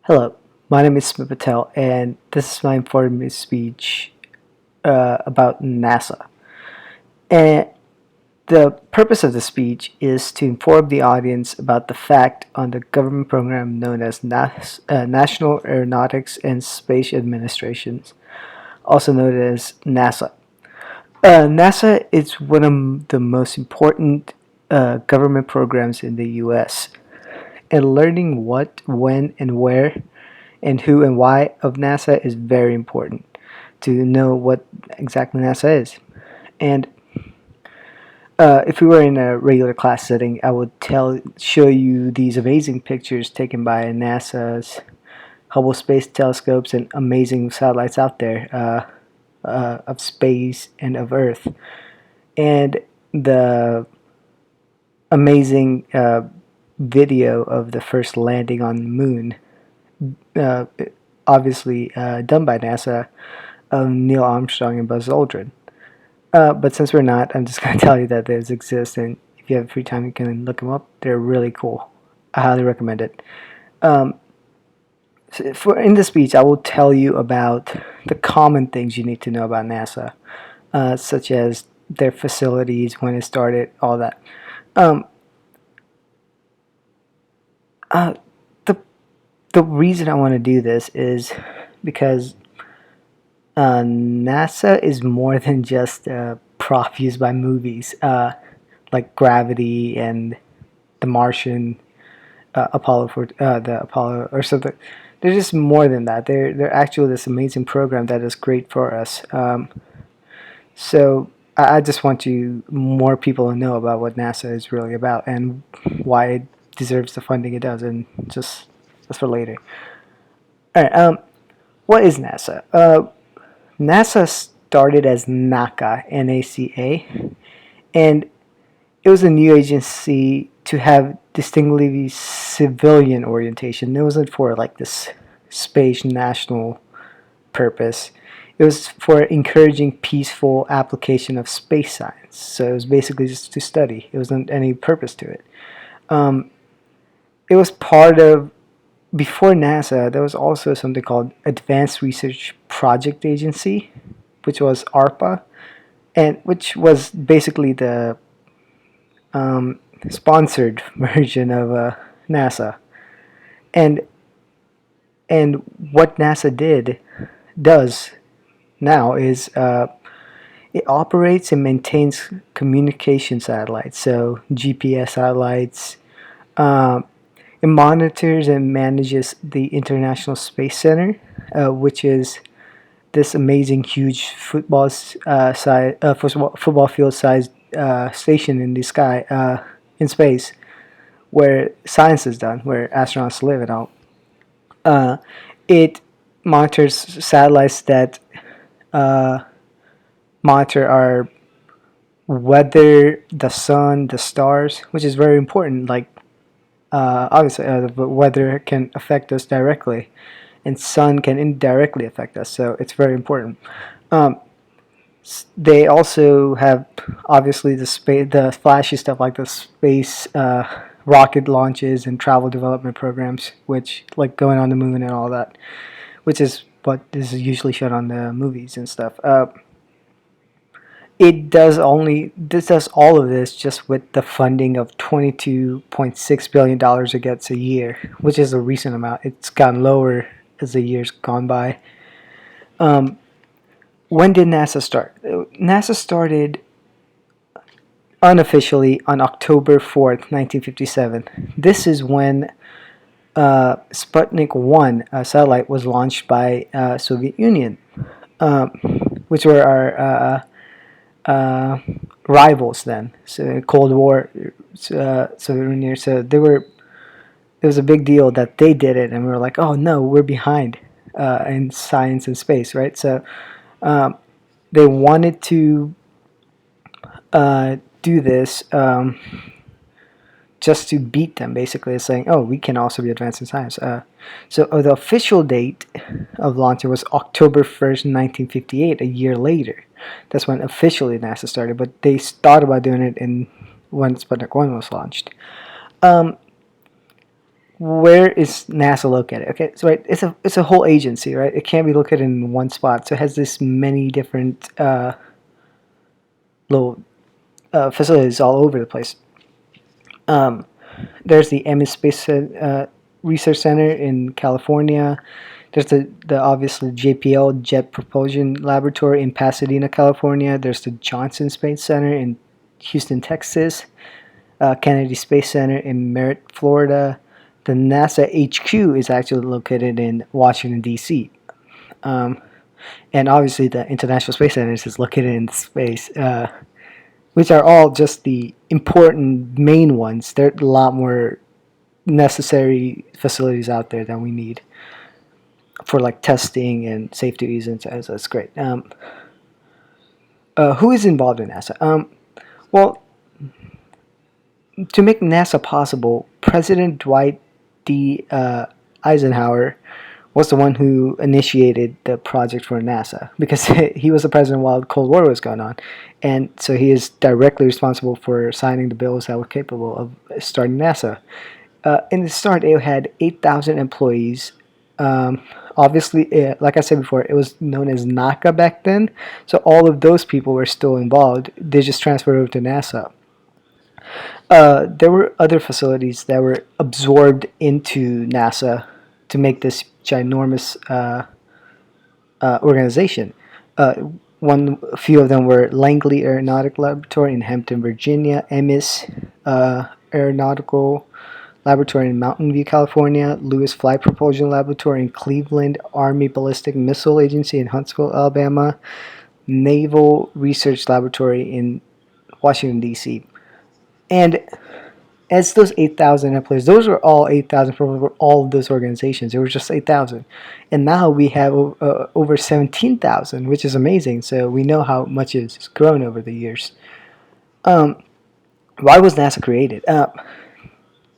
Hello, my name is Smith Patel, and this is my informative speech about NASA. And the purpose of the speech is to inform the audience about the fact on the government program known as National Aeronautics and Space Administration, also known as NASA. NASA is one of the most important government programs in the U.S., and learning what, when, and where and who and why of NASA is very important to know what exactly NASA is. And if we were in a regular class setting, I would show you these amazing pictures taken by NASA's Hubble Space Telescopes and amazing satellites out there of space and of Earth, and the amazing video of the first landing on the moon, uh, obviously done by NASA, of Neil Armstrong and Buzz Aldrin. But since we're not, I'm just going to tell you that those exist, and if you have free time, you can look them up. They're really cool. I highly recommend it. Um, in this speech, I will tell you about the common things you need to know about NASA, such as their facilities, when it started, all that. Um, uh, the the reason I want to do this is because NASA is more than just a prop used by movies, like Gravity and The Martian, the Apollo or something. They're just more than that. They're actually this amazing program that is great for us. So I just want more people to know about what NASA is really about and why it deserves the funding it does, and just that's for later. All right. What is NASA? NASA started as NACA, N-A-C-A, and it was a new agency to have distinctly civilian orientation. It wasn't for like this space national purpose. It was for encouraging peaceful application of space science. So it was basically just to study. It wasn't any purpose to it. Um, it was part of before NASA. There was also something called Advanced Research Project Agency, which was ARPA, and which was basically the sponsored version of NASA. And and what NASA does now is it operates and maintains communication satellites, so GPS satellites. Uh, it monitors and manages the International Space Center, which is this amazing, huge football field sized station in the sky, in space, where science is done, where astronauts live and all. It monitors satellites that uh, monitor our weather, the sun, the stars, which is very important. Like obviously, the weather can affect us directly, and sun can indirectly affect us. So it's very important. Um, they also have obviously the flashy stuff like the space rocket launches and travel development programs, which like going on the moon and all that, which is what is usually shown on the movies and stuff. This does all of this just with the funding of $22.6 billion it gets a year, which is a recent amount. It's gotten lower as the years gone by. When did NASA start? NASA started unofficially on October 4th, 1957. This is when Sputnik 1 satellite was launched by Soviet Union, um, which were our rivals then. So Cold War, Soviet Union. So they were. It was a big deal that they did it, and we were like, oh no, we're behind in science and space, right? So they wanted to do this just to beat them, basically, is saying, oh, we can also be advanced in science. So the official date of launching was October 1st, 1958, a year later. That's when officially NASA started, but they thought about doing it when Sputnik 1 was launched. where is NASA located? Okay, so right, it's a whole agency, right? It can't be located in one spot, so it has this many different little facilities all over the place. Um, there's the Ames Space Research Center in California. There's the obviously JPL Jet Propulsion Laboratory in Pasadena, California. There's the Johnson Space Center in Houston, Texas. Kennedy Space Center in Merritt, Florida. The NASA HQ is actually located in Washington, D.C. Um, and obviously, the International Space Center is located in space, which are all just the important main ones. There are a lot more necessary facilities out there that we need for like testing and safety reasons. So that's great. Who is involved in NASA? Well, to make NASA possible, President Dwight D. Eisenhower was the one who initiated the project for NASA because he was the president while the Cold War was going on. And so he is directly responsible for signing the bills that were capable of starting NASA. In the start, it had 8,000 employees. Obviously, like I said before, it was known as NACA back then. So all of those people were still involved. They just transferred over to NASA. There were other facilities that were absorbed into NASA to make this ginormous organization. A few of them were Langley Aeronautic Laboratory in Hampton, Virginia, Ames Aeronautical Laboratory in Mountain View, California, Lewis Flight Propulsion Laboratory in Cleveland, Army Ballistic Missile Agency in Huntsville, Alabama, Naval Research Laboratory in Washington, D.C. And as those 8,000 employees, those were all 8,000 for all of those organizations. It was just 8,000. And now we have over 17,000, which is amazing. So we know how much it's grown over the years. Why was NASA created?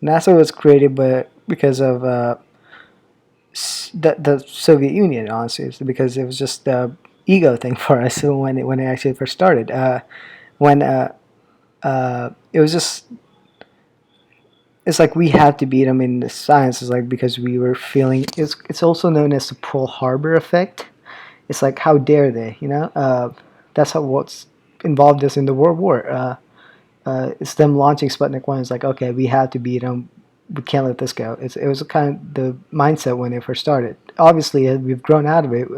NASA was created because of the Soviet Union, honestly. It's because it was just the ego thing for us when it actually first started. When it was just, it's like we had to beat them in the science. It's like because we were feeling, it's also known as the Pearl Harbor effect. It's like, how dare they, you know? That's how what's involved us in the World War. It's them launching Sputnik 1. It's like, okay, we have to beat them. We can't let this go. It was kind of the mindset when it first started. Obviously, we've grown out of it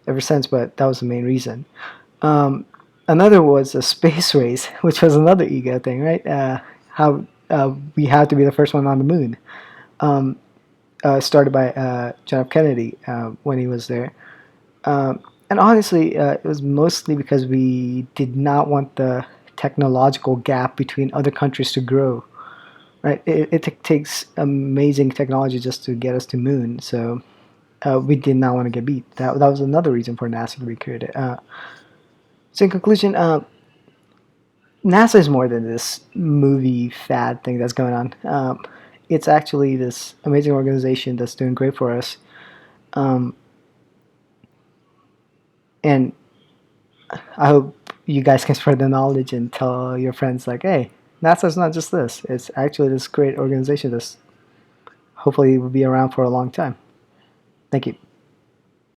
ever since, but that was the main reason. Another was a space race, which was another ego thing, right? How we had to be the first one on the moon. Started by John F. Kennedy when he was there. And honestly, it was mostly because we did not want the technological gap between other countries to grow. Right? It takes amazing technology just to get us to moon. So we did not want to get beat. That was another reason for NASA to be created. So in conclusion, NASA is more than this movie fad thing that's going on. It's actually this amazing organization that's doing great for us. And I hope you guys can spread the knowledge and tell your friends like, hey, NASA's not just this. It's actually this great organization that's hopefully will be around for a long time. Thank you.